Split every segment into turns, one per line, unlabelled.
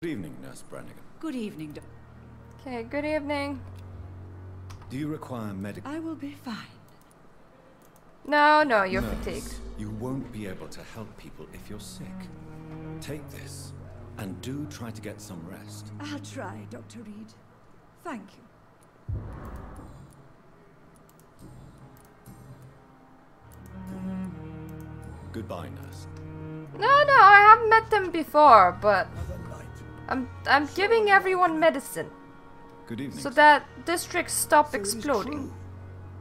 Good evening, Nurse Brannigan.
Good evening,
Okay, good evening.
Do you require medical...
I will be fine.
No, you're
Nurse,
fatigued.
you won't be able to help people if you're sick. Take this, and do try to get some rest.
I'll try, Dr. Reid. Thank you.
Goodbye, Nurse.
No, I haven't met them before, but I'm giving everyone medicine
Good evening.
so that districts stop exploding.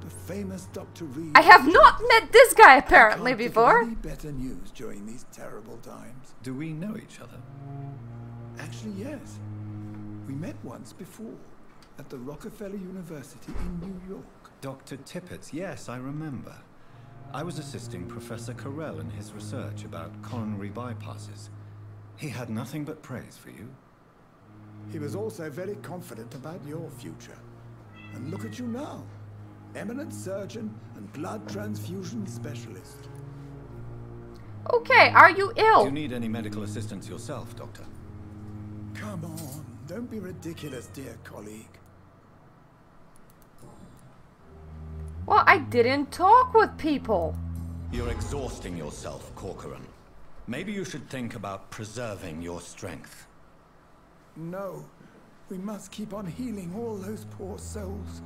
The famous Dr. Reid.
I have not met this guy apparently
Can't think of
before.
any better news during these terrible times.
Do we know each other?
Actually, yes. We met once before at the Rockefeller University in New York.
Dr. Tippett, yes, I remember. I was assisting Professor Carell in his research about coronary bypasses. He had nothing but praise for you.
He was also very confident about your future. And look at you now. Eminent surgeon and blood transfusion specialist.
Okay, are you
Do
ill?
you need any medical assistance yourself, Doctor?
Come on, don't be ridiculous, dear colleague.
Well, I didn't talk with people.
You're exhausting yourself, Corcoran. Maybe you should think about preserving your strength.
No, we must keep on healing all those poor souls.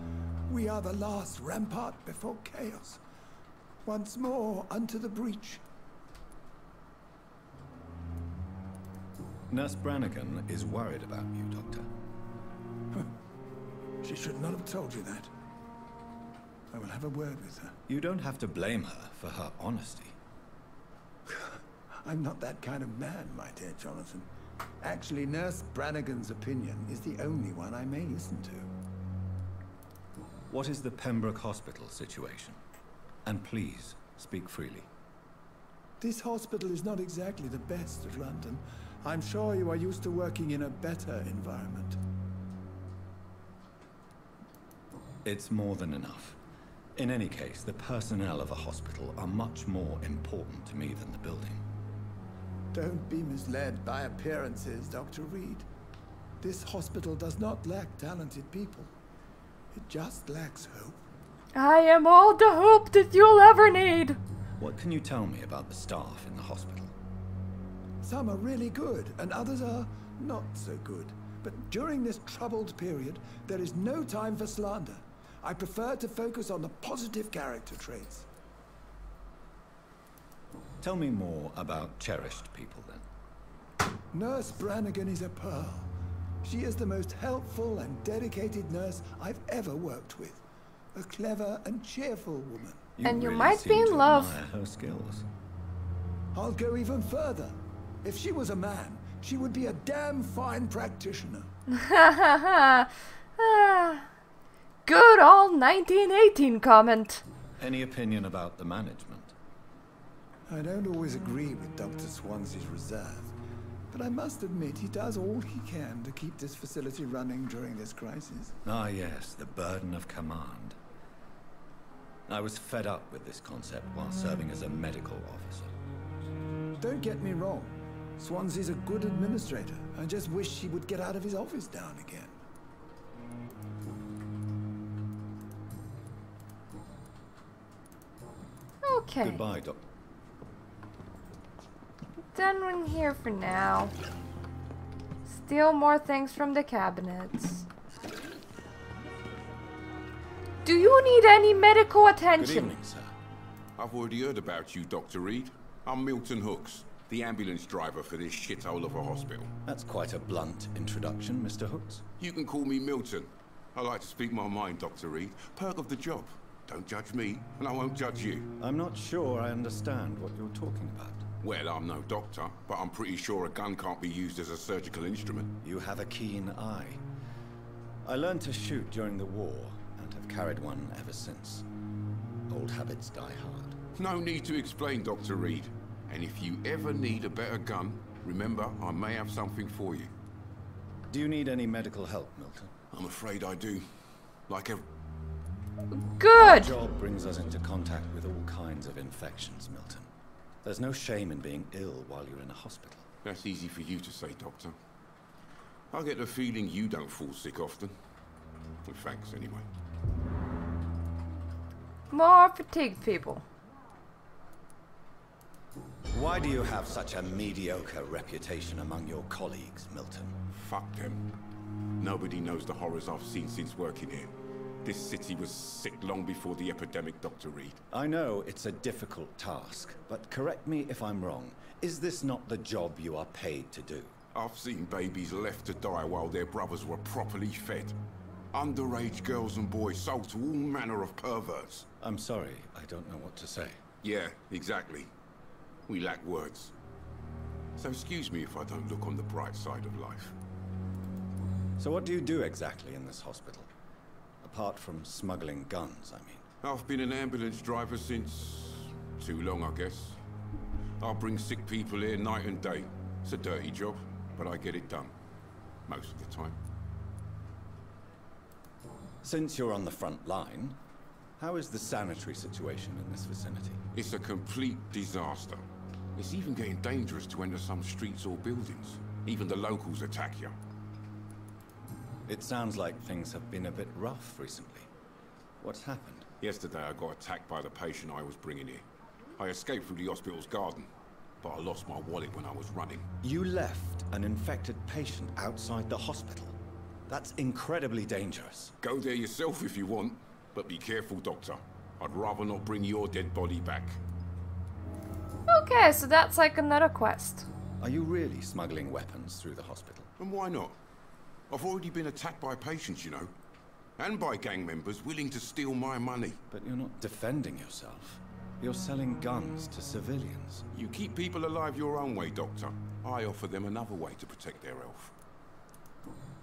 We are the last rampart before chaos. Once more unto the breach.
Nurse Brannigan is worried about you, Doctor.
She should not have told you that. I will have a word with her.
You don't have to blame her for her honesty.
I'm not that kind of man, my dear Jonathan. Actually, Nurse Brannigan's opinion is the only one I may listen to.
What is the Pembroke Hospital situation? And please, speak freely.
This hospital is not exactly the best of London. I'm sure you are used to working in a better environment.
It's more than enough. In any case, the personnel of a hospital are much more important to me than the building.
Don't be misled by appearances, Dr. Reid. This hospital does not lack talented people. It just lacks hope.
I am all the hope that you'll ever need.
What can you tell me about the staff in the hospital?
Some are really good, and others are not so good. But during this troubled period, there is no time for slander. I prefer to focus on the positive character traits.
Tell me more about cherished people, then.
Nurse Brannigan is a pearl. She is the most helpful and dedicated nurse I've ever worked with. A clever and cheerful woman.
And you
really
might be
seem
in
to
love.
admire her skills.
I'll go even further. If she was a man, she would be a damn fine practitioner.
Good old 1918 comment.
Any opinion about the management?
I don't always agree with Dr. Swansea's reserve, but I must admit he does all he can to keep this facility running during this crisis.
Ah, yes, the burden of command. I was fed up with this concept while serving as a medical officer.
Don't get me wrong. Swansea's a good administrator. I just wish he would get out of his office down again.
Okay.
Goodbye, Doc.
Done in here for now. Steal more things from the cabinets. Do you need any medical
Good
attention?
evening, sir.
I've already heard about you, Dr. Reid. I'm Milton Hooks, the ambulance driver for this shithole of a hospital.
That's quite a blunt introduction, Mr. Hooks.
You can call me Milton. I like to speak my mind, Dr. Reid. Perk of the job. Don't judge me, and I won't judge you.
I'm not sure I understand what you're talking about.
Well, I'm no doctor, but I'm pretty sure a gun can't be used as a surgical instrument.
You have a keen eye. I learned to shoot during the war, and have carried one ever since. Old habits die hard.
No need to explain, Dr. Reid. And if you ever need a better gun, remember, I may have something for you.
Do you need any medical help, Milton?
I'm afraid I do. Like a...
Good.
Our job brings us into contact with all kinds of infections, Milton. There's no shame in being ill while you're in a hospital.
That's easy for you to say, Doctor. I get the feeling you don't fall sick often. Well, thanks anyway.
More fatigued people.
Why do you have such a mediocre reputation among your colleagues, Milton?
Fuck them. Nobody knows the horrors I've seen since working here. This city was sick long before the epidemic, Dr. Reid.
I know it's a difficult task, but correct me if I'm wrong. Is this not the job you are paid to do?
I've seen babies left to die while their brothers were properly fed. Underage girls and boys sold to all manner of perverts.
I'm sorry, I don't know what to say.
Yeah, exactly. We lack words. So excuse me if I don't look on the bright side of life.
So what do you do exactly in this hospital? Apart from smuggling guns, I mean.
I've been an ambulance driver since... too long, I guess. I bring sick people here night and day. It's a dirty job, but I get it done. Most of the time.
Since you're on the front line, how is the sanitary situation in this vicinity?
It's a complete disaster. It's even getting dangerous to enter some streets or buildings. Even the locals attack you.
It sounds like things have been a bit rough recently. What's happened?
Yesterday I got attacked by the patient I was bringing here. I escaped through the hospital's garden, but I lost my wallet when I was running.
You left an infected patient outside the hospital? That's incredibly dangerous.
Go there yourself if you want, but be careful, Doctor. I'd rather not bring your dead body back.
Okay, so that's like another quest.
Are you really smuggling weapons through the hospital?
And why not? I've already been attacked by patients, you know. And by gang members willing to steal my money.
But you're not defending yourself. You're selling guns to civilians.
You keep people alive your own way, Doctor. I offer them another way to protect their health.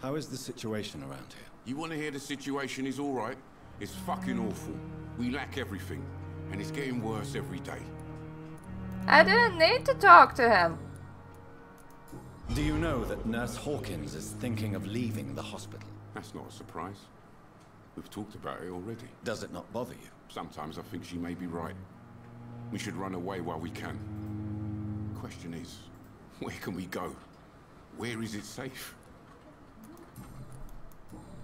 How is the situation around here?
You want to hear the situation is all right? It's fucking awful. We lack everything, and it's getting worse every day.
I didn't need to talk to him.
Do you know that Nurse Hawkins is thinking of leaving the hospital?
That's not a surprise. We've talked about it already.
Does it not bother you?
Sometimes I think she may be right. We should run away while we can. Question is, where can we go? Where is it safe?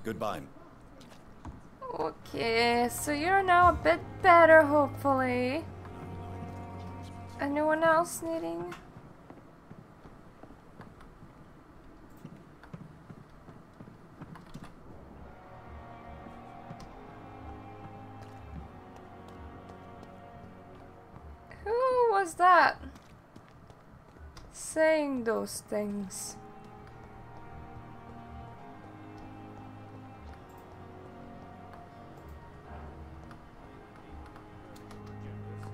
Goodbye.
Okay, so you're now a bit better, hopefully. Anyone else needing? Who was that saying those things?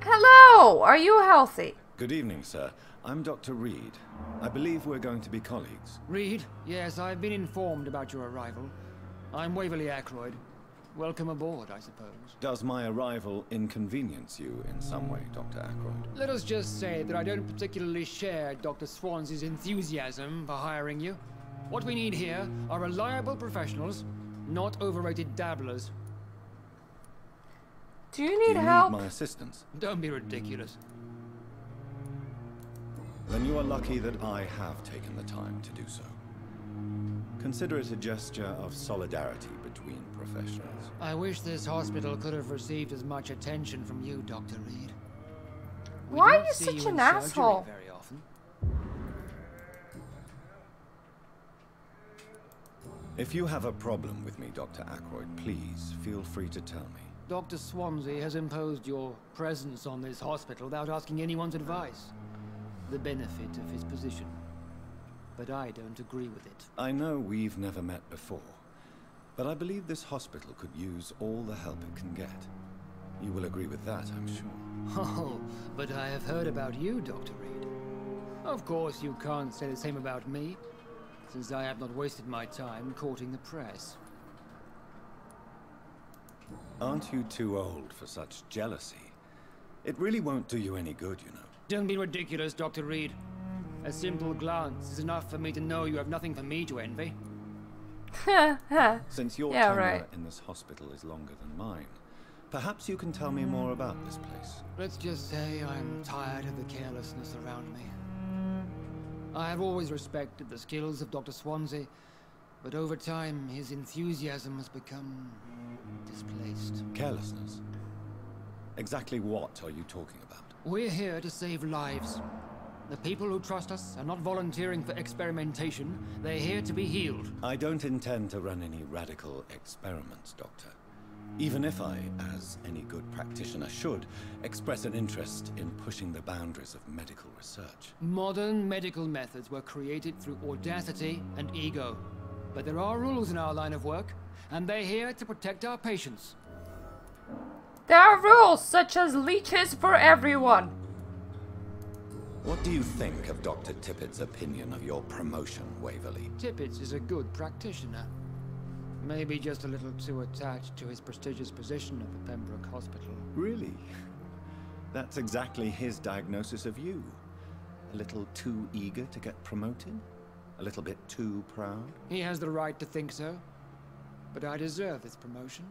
Hello! Are you healthy?
Good evening, sir. I'm Dr. Reid. I believe we're going to be colleagues.
Reid? Yes, I've been informed about your arrival. I'm Waverly Ackroyd. Welcome aboard, I suppose.
Does my arrival inconvenience you in some way, Dr. Ackroyd?
Let us just say that I don't particularly share Dr. Swansea's enthusiasm for hiring you. What we need here are reliable professionals, not overrated dabblers.
Do you need help?
My assistance?
Don't be ridiculous.
Then you are lucky that I have taken the time to do so. Consider it a gesture of solidarity between professionals.
I wish this hospital could have received as much attention from you, Dr. Reid.
Why are you such an asshole?
Very often.
If you have a problem with me, Dr. Ackroyd, please feel free to tell me.
Dr. Swansea has imposed your presence on this hospital without asking anyone's advice. The benefit of his position. But I don't agree with it.
I know we've never met before, but I believe this hospital could use all the help it can get. You will agree with that, I'm sure.
Oh, but I have heard about you, Dr. Reid. Of course, you can't say the same about me, since I have not wasted my time courting the press.
Aren't you too old for such jealousy? It really won't do you any good, you know.
Don't be ridiculous, Dr. Reid. A simple glance is enough for me to know you have nothing for me to envy.
Since your
Yeah,
tenure
right.
in this hospital is longer than mine, perhaps you can tell me more about this place.
Let's just say I'm tired of the carelessness around me. I have always respected the skills of Dr. Swansea, But over time, his enthusiasm has become displaced.
Carelessness? Exactly what are you talking about?
We're here to save lives. The people who trust us are not volunteering for experimentation. They're here to be healed.
I don't intend to run any radical experiments, Doctor. Even if I, as any good practitioner should, express an interest in pushing the boundaries of medical research.
Modern medical methods were created through audacity and ego. But there are rules in our line of work, and they're here to protect our patients.
There are rules, such as leeches for everyone.
What do you think of Dr. Tippett's opinion of your promotion, Waverly?
Tippett is a good practitioner. Maybe just a little too attached to his prestigious position at the Pembroke Hospital.
Really? That's exactly his diagnosis of you. A little too eager to get promoted? A little bit too proud?
He has the right to think so. But I deserve this promotion.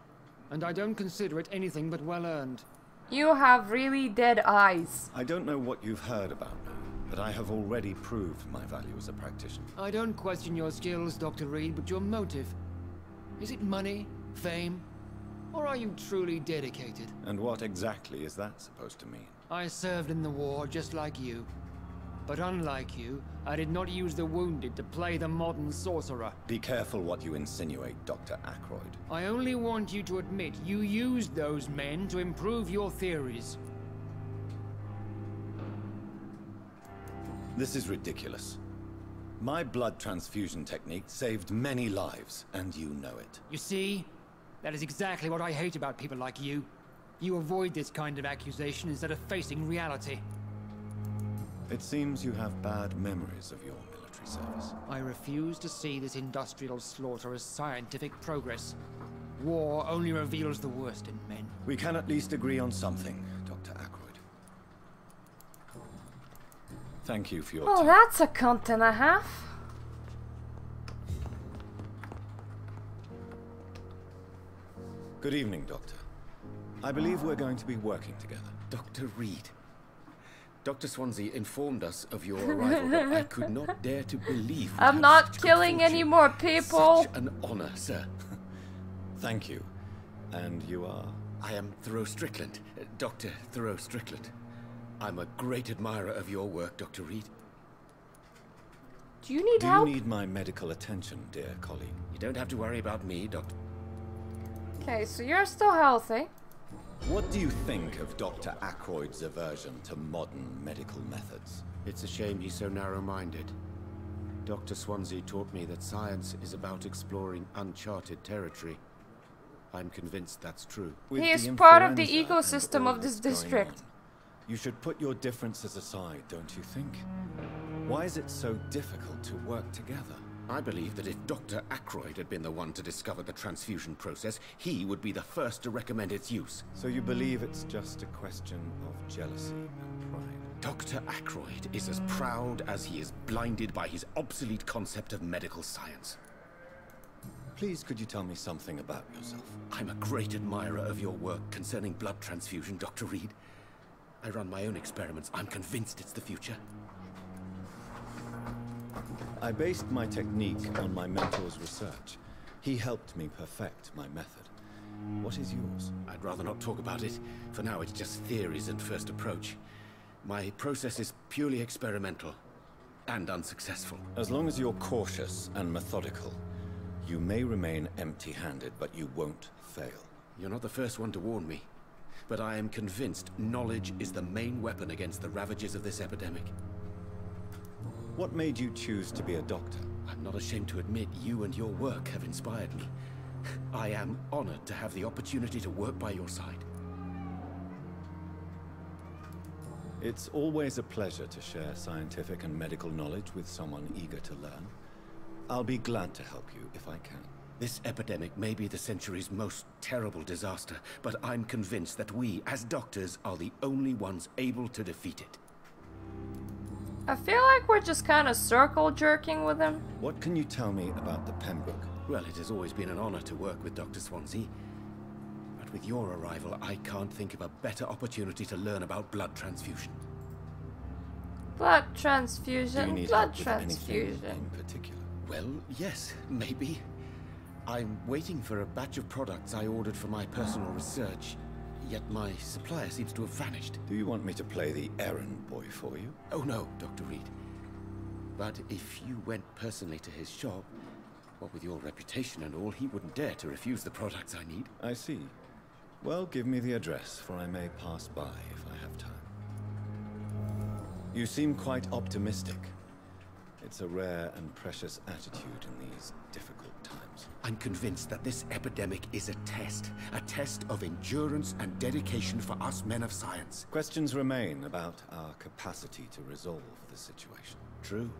And I don't consider it anything but well-earned.
You have really dead eyes.
I don't know what you've heard about me, but I have already proved my value as a practitioner.
I don't question your skills, Dr. Reid, but your motive. Is it money, fame, or are you truly dedicated?
And what exactly is that supposed to mean?
I served in the war just like you. But unlike you, I did not use the wounded to play the modern sorcerer.
Be careful what you insinuate, Dr. Ackroyd.
I only want you to admit you used those men to improve your theories.
This is ridiculous. My blood transfusion technique saved many lives, and you know it.
You see? That is exactly what I hate about people like you. You avoid this kind of accusation instead of facing reality.
It seems you have bad memories of your military service.
I refuse to see this industrial slaughter as scientific progress. War only reveals the worst in men.
We can at least agree on something, Dr. Ackroyd. Thank you for your
Oh,
time.
that's a cunt and a half.
Good evening, Doctor. I believe we're going to be working together.
Dr. Reid. Dr. Swansea informed us of your arrival, but I could not dare to believe.
I'm not killing any more people.
Such an honor, sir.
Thank you. And you are?
I am Thoreau Strickland, Dr. Thoreau Strickland. I'm a great admirer of your work, Dr. Reid.
Do you need
Do
help?
you need my medical attention, dear colleague?
You don't have to worry about me, Doctor.
Okay, so you're still healthy.
What do you think of Dr. Ackroyd's aversion to modern medical methods?
It's a shame he's so narrow-minded. Dr. Swansea taught me that science is about exploring uncharted territory. I'm convinced that's true.
With
He is
the
part of the
influenza
ecosystem
and all
of this
that's going
district.
on, you should put your differences aside, don't you think? Why is it so difficult to work together?
I believe that if Dr. Ackroyd had been the one to discover the transfusion process, he would be the first to recommend its use.
So you believe it's just a question of jealousy and pride?
Dr. Ackroyd is as proud as he is blinded by his obsolete concept of medical science.
Please, could you tell me something about yourself?
I'm a great admirer of your work concerning blood transfusion, Dr. Reid. I run my own experiments. I'm convinced it's the future.
I based my technique on my mentor's research. He helped me perfect my method. What is yours?
I'd rather not talk about it. For now, it's just theories and first approach. My process is purely experimental and unsuccessful.
As long as you're cautious and methodical, you may remain empty-handed, but you won't fail.
You're not the first one to warn me, but I am convinced knowledge is the main weapon against the ravages of this epidemic.
What made you choose to be a doctor?
I'm not ashamed to admit you and your work have inspired me. I am honored to have the opportunity to work by your side.
It's always a pleasure to share scientific and medical knowledge with someone eager to learn. I'll be glad to help you if I can.
This epidemic may be the century's most terrible disaster, but I'm convinced that we, as doctors, are the only ones able to defeat it.
I feel like we're just kind of circle jerking with him.
What can you tell me about the Pembroke?
Well, it has always been an honor to work with Dr. Swansea. But with your arrival, I can't think of a better opportunity to learn about blood transfusion.
Blood
Do you
transfusion,
need
blood
help with anything
transfusion.
in particular?
Well, yes, maybe. I'm waiting for a batch of products I ordered for my personal research, yet my supplier seems to have vanished.
Do you want me to play the errand boy for you?
Oh no, Dr. Reid. But if you went personally to his shop, what with your reputation and all, he wouldn't dare to refuse the products I need.
I see. Well, give me the address, for I may pass by if I have time. You seem quite optimistic. It's a rare and precious attitude in these difficult times.
I'm convinced that this epidemic is a test of endurance and dedication for us men of science.
Questions remain about our capacity to resolve the situation.
True.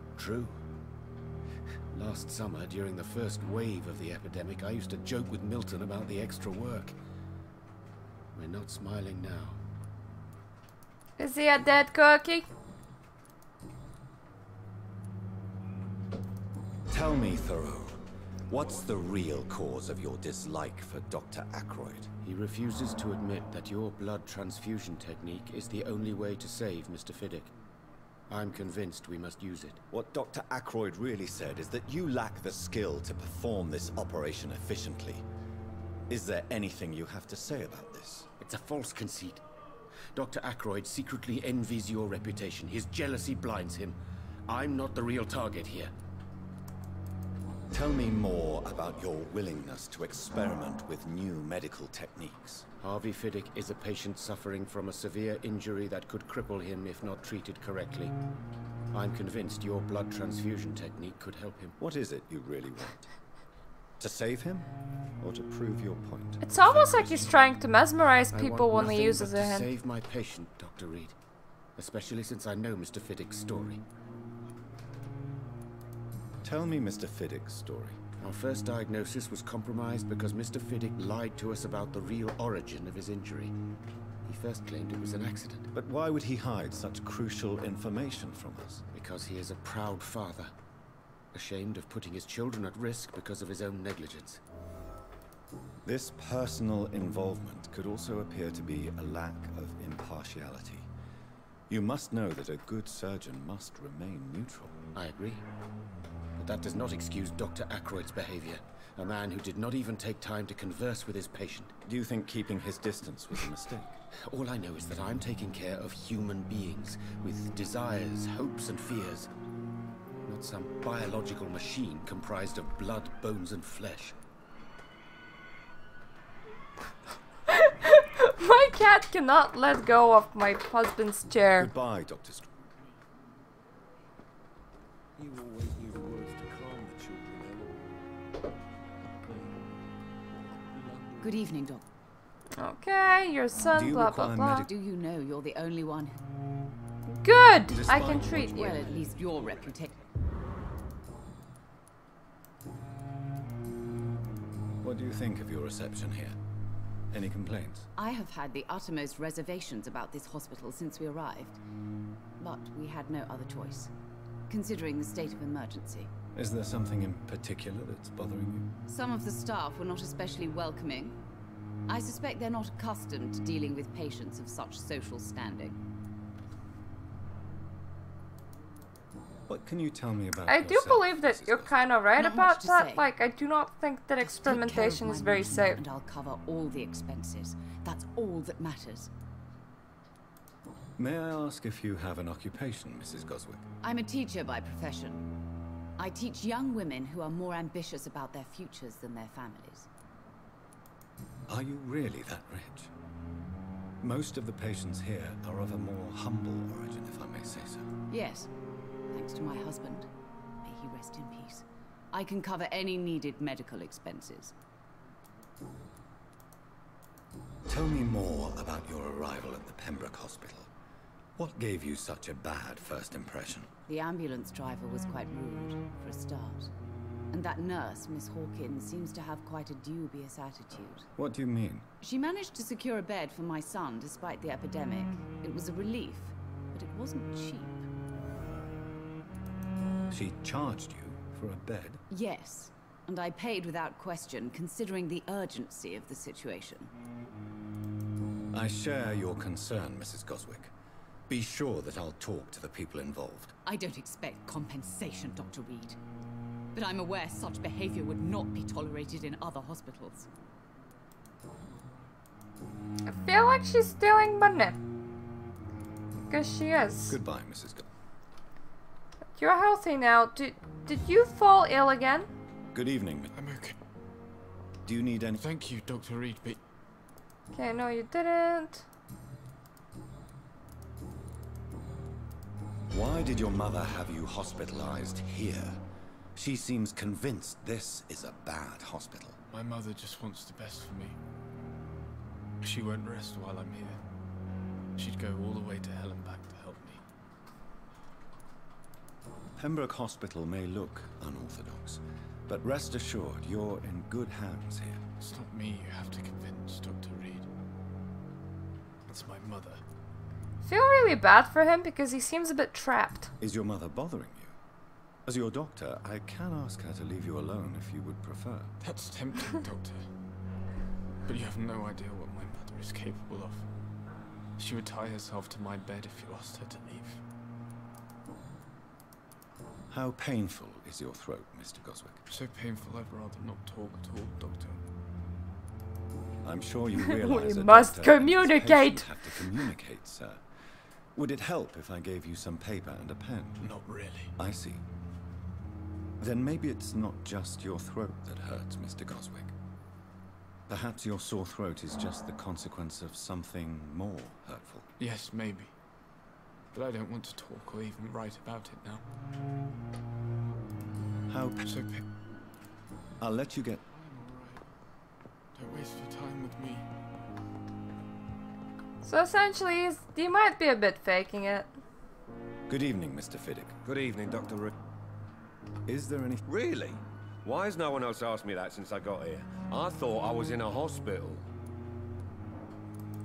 Last summer, during the first wave of the epidemic, I used to joke with Milton about the extra work. We're not smiling now.
Is he a dead cookie?
Tell me, Thoreau, what's the real cause of your dislike for Dr. Ackroyd?
He refuses to admit that your blood transfusion technique is the only way to save Mr. Fiddick. I'm convinced we must use it.
What Dr. Ackroyd really said is that you lack the skill to perform this operation efficiently. Is there anything you have to say about this?
It's a false conceit. Dr. Ackroyd secretly envies your reputation. His jealousy blinds him. I'm not the real target here.
Tell me more about your willingness to experiment with new medical techniques.
Harvey Fiddick is a patient suffering from a severe injury that could cripple him if not treated correctly. I'm convinced your blood transfusion technique could help him.
What is it you really want? To save him? Or to prove your point?
It's almost like he's trying to mesmerize people
I want
when he
nothing
uses
but
a
to
hand.
save my patient, Dr. Reid. Especially since I know Mr. Fiddick's story.
Tell me Mr. Fiddick's story.
Our first diagnosis was compromised because Mr. Fiddick lied to us about the real origin of his injury. He first claimed it was an accident.
But why would he hide such crucial information from us?
Because he is a proud father, ashamed of putting his children at risk because of his own negligence.
This personal involvement could also appear to be a lack of impartiality. You must know that a good surgeon must remain neutral.
I agree. But that does not excuse Dr. Ackroyd's behavior. A man who did not even take time to converse with his patient.
Do you think keeping his distance was a mistake?
All I know is that I'm taking care of human beings with desires, hopes, and fears. Not some biological machine comprised of blood, bones, and flesh.
My cat cannot let go of my husband's chair.
Goodbye, Dr. Str.
You always knew the words to calm the children.
Good evening, Doc.
Okay, your son,
Do you
blah blah
require
blah.
medic-
Do you know you're the only one?
Good! I
Despite
can
what
treat
you-
you.
Well, at least your reputation.
What do you think of your reception here? Any complaints?
I have had the uttermost reservations about this hospital since we arrived. But we had no other choice, considering the state of emergency.
Is there something in particular that's bothering you?
Some of the staff were not especially welcoming. I suspect they're not accustomed to dealing with patients of such social standing.
What can you tell me about
I do
yourself,
believe that
Mrs.
you're
Gosling?
kind of right
Not
about
much to
that.
say.
Like, I do not think that
Just take care of
experimentation
my
is very
patient
safe.
And I'll cover all the expenses. That's all that matters.
May I ask if you have an occupation, Mrs. Goswick?
I'm a teacher by profession. I teach young women who are more ambitious about their futures than their families.
Are you really that rich? Most of the patients here are of a more humble origin, if I may say so.
Yes, thanks to my husband. May he rest in peace. I can cover any needed medical expenses.
Tell me more about your arrival at the Pembroke Hospital. What gave you such a bad first impression?
The ambulance driver was quite rude, for a start. And that nurse, Miss Hawkins, seems to have quite a dubious attitude.
What do you mean?
She managed to secure a bed for my son despite the epidemic. It was a relief, but it wasn't cheap.
She charged you for a bed?
Yes, and I paid without question, considering the urgency of the situation.
I share your concern, Mrs. Goswick. Be sure that I'll talk to the people involved.
I don't expect compensation, Dr. Reid. but I'm aware such behavior would not be tolerated in other hospitals.
I feel like she's stealing money. Because she is.
Goodbye, Mrs. Go.
You're healthy now. Did you fall ill again?
Good evening.
I'm okay.
Do you need any...
Thank you, Dr. Reid, but...
Okay, no you didn't.
Why did your mother have you hospitalized here? She seems convinced this is a bad hospital.
My mother just wants the best for me. She won't rest while I'm here. She'd go all the way to hell and back to help me.
Pembroke Hospital may look unorthodox, but rest assured you're in good hands here.
It's not me you have to convince, Dr. Reid. It's my mother.
I feel really bad for him because he seems a bit trapped.
Is your mother bothering you? As your doctor, I can ask her to leave you alone if you would prefer.
That's tempting, Doctor. But you have no idea what my mother is capable of. She would tie herself to my bed if you asked her to leave.
How painful is your throat, Mr. Goswick?
So painful I'd rather not talk at all, Doctor.
I'm sure you realize
We
a
must
doctor and his
communicate.
patient have to communicate, sir. Would it help if I gave you some paper and a pen?
Not really.
I see. Then maybe it's not just your throat that hurts, Mr. Goswick. Perhaps your sore throat is just the consequence of something more hurtful.
Yes, maybe. But I don't want to talk or even write about it now.
How...
So
I'll let you get...
I'm alright. Don't waste your time with me.
So essentially, he might be a bit faking it.
Good evening, Mr. Fiddick.
Good evening, Dr. Reid.
Is there any...
Really? Why has no one else asked me that since I got here? I thought I was in a hospital.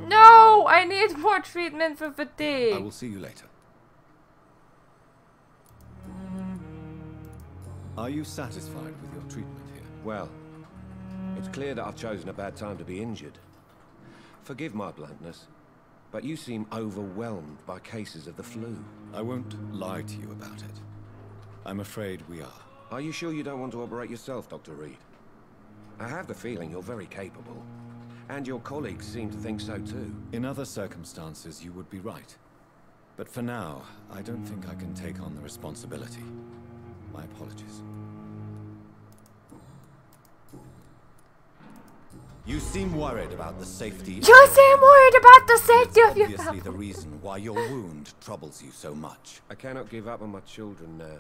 No! I need more treatment for fatigue.
I will see you later. Are you satisfied with your treatment here?
Well, it's clear that I've chosen a bad time to be injured. Forgive my bluntness, but you seem overwhelmed by cases of the flu.
I won't lie to you about it. I'm afraid we are.
Are you sure you don't want to operate yourself, Dr. Reid? I have the feeling you're very capable, and your colleagues seem to think so too.
In other circumstances, you would be right. But for now, I don't think I can take on the responsibility. My apologies. You seem worried about the safety...
You seem worried about the safety of your
obviously
family.
the reason why your wound troubles you so much.
I cannot give up on my children now.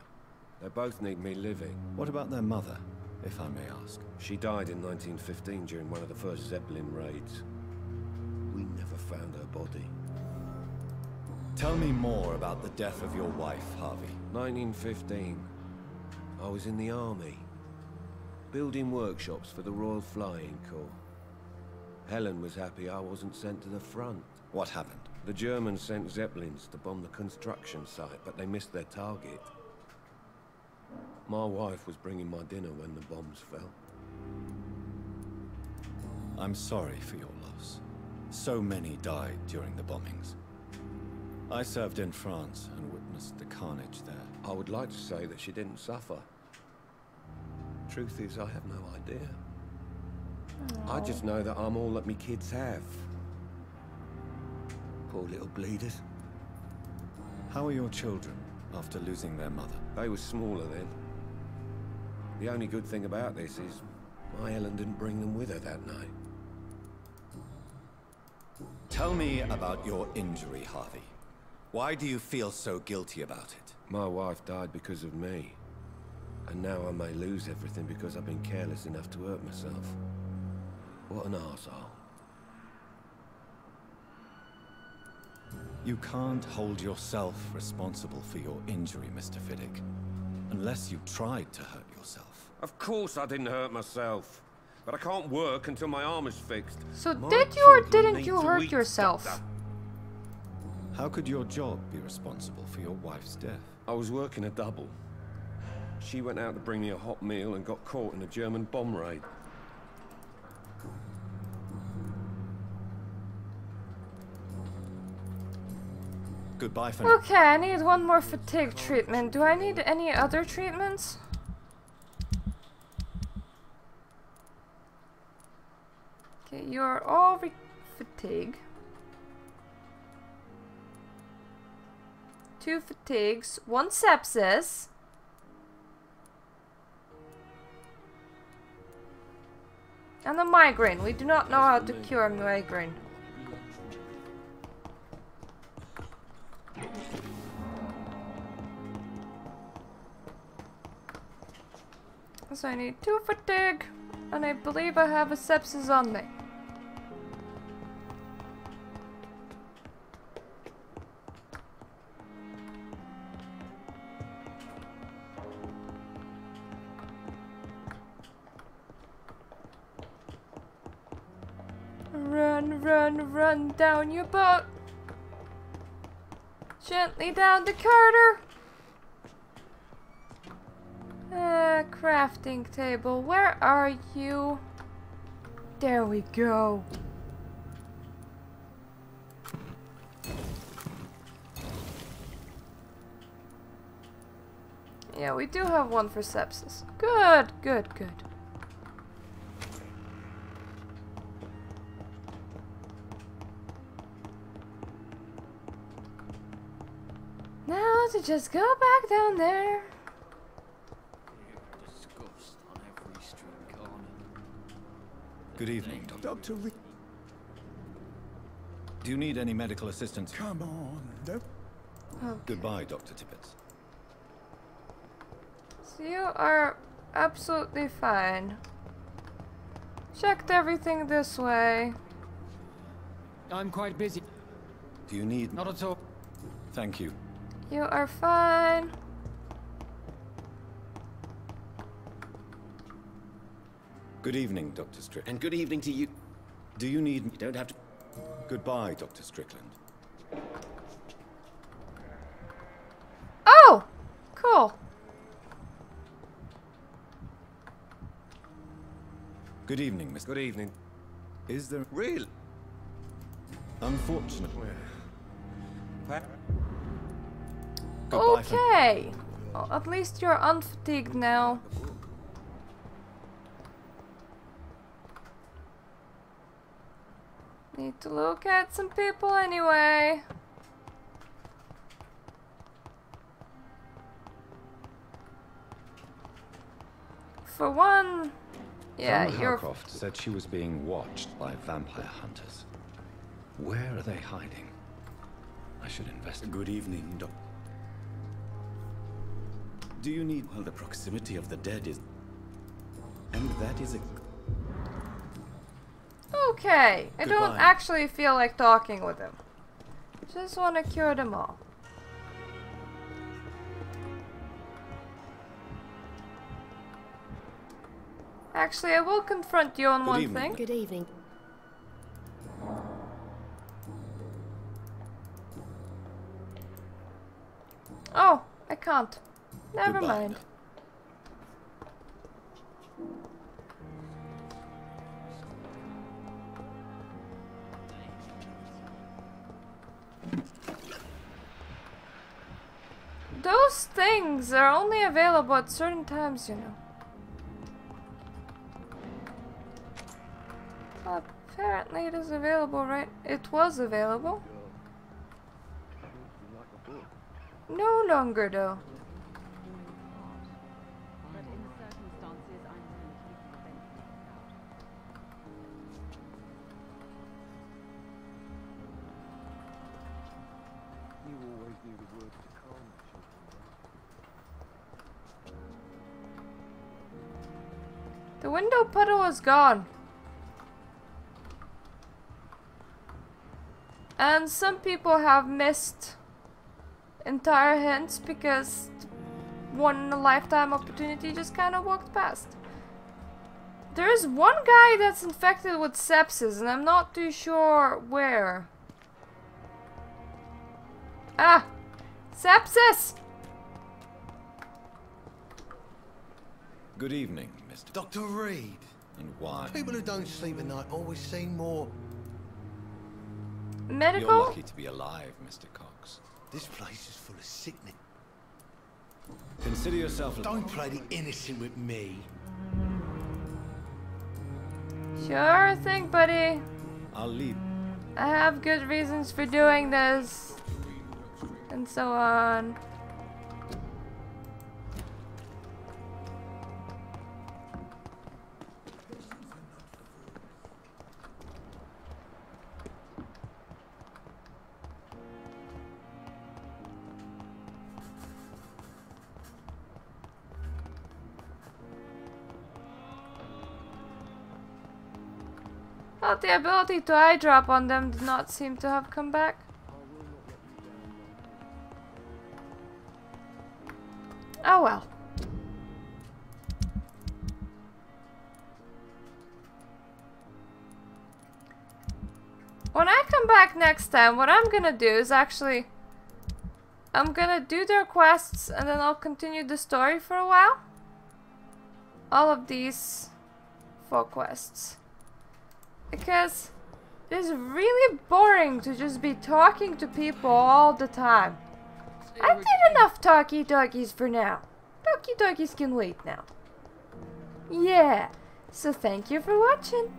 They both need me living.
What about their mother, if I may ask?
She died in 1915 during one of the first Zeppelin raids. We never found her body.
Tell me more about the death of your wife, Harvey.
1915. I was in the army, building workshops for the Royal Flying Corps. Helen was happy I wasn't sent to the front.
What happened?
The Germans sent Zeppelins to bomb the construction site, but they missed their target. My wife was bringing my dinner when the bombs fell.
I'm sorry for your loss. So many died during the bombings. I served in France and witnessed the carnage there.
I would like to say that she didn't suffer. Truth is, I have no idea. I just know that I'm all that me kids have. Poor little bleeders.
How are your children after losing their mother?
They were smaller then. The only good thing about this is my Helen didn't bring them with her that night.
Tell me about your injury, Harvey. Why do you feel so guilty about it?
My wife died because of me. And now I may lose everything because I've been careless enough to hurt myself. What an arsehole.
You can't hold yourself responsible for your injury, Mr. Fiddick. Unless you tried to hurt yourself.
Of course I didn't hurt myself. But I can't work until my arm is fixed.
So
My
did you or
children
didn't
need
you
to
hurt
eat,
yourself?
Doctor.
How could your job be responsible for your wife's death?
I was working a double. She went out to bring me a hot meal and got caught in a German bomb raid.
Goodbye for now.
Okay, I need one more fatigue treatment. Do I need any other treatments? Okay, you're all fatigue. 2 fatigues, 1 sepsis. And a migraine. We do not know how to cure migraine. So I need 2 fatigue, and I believe I have a sepsis on me. Run, run, run down your boat. Gently down the corridor. Crafting table, where are you? There we go. Yeah, we do have 1 for sepsis. Good, good, good. Now to just go back down there.
Good evening,
Dr. Reid.
Do you need any medical assistance?
Come on, don't.
Okay.
Goodbye, Dr. Tippett.
So you are absolutely fine. Checked everything this way.
I'm quite busy.
Do you need...
Not at all.
Thank you.
You are fine.
Good evening, Dr. Strickland.
And good evening to you.
Do you need...
You don't have to...
Goodbye, Dr. Strickland.
Oh! Cool.
Good evening, Mr.
Good evening.
Is there...
Really?
Unfortunately...
Well,
Goodbye for...
Okay. Well, at least you're unfatigued now. Need to look at some people anyway. For one, yeah,
Van
you're...
Howcroft said she was being watched by vampire hunters. Where are they hiding? I should investigate.
Good evening, Doc.
Do you need...
Well, the proximity of the dead is... And that is a...
Okay, I don't
Goodbye.
actually feel like talking with him. Just want to cure them all. Actually, I will confront you on
Good
one
evening.
thing.
Good evening.
Oh, I can't. Never
Goodbye.
mind. Those things are only available at certain times, you know. Apparently it is available, right? It was available. No longer, though.
But in the circumstances, I'm willing to give you the benefit of the doubt.
you always knew the words to calm children.
The window puddle is gone. And some people have missed entire hints because one in a lifetime opportunity just kind of walked past. There is one guy that's infected with sepsis and I'm not too sure where. Ah! Sepsis!
Good evening, Mr.
Dr. Reid.
And why?
People who don't sleep at night always seem more...
Medical?
You're lucky to be alive, Mr. Cox.
This place is full of sickness.
Consider yourself...
Don't play the innocent with me.
Sure thing, buddy.
I'll leave.
I have good reasons for doing this. And so on. But the ability to eye drop on them did not seem to have come back. Oh well. When I come back next time, what I'm gonna do is actually... I'm gonna do their quests and then I'll continue the story for a while. All of these 4 quests. Because it's really boring to just be talking to people all the time. I did enough talkie-talkies for now. Talkie-talkies can wait now. Yeah, so thank you for watching.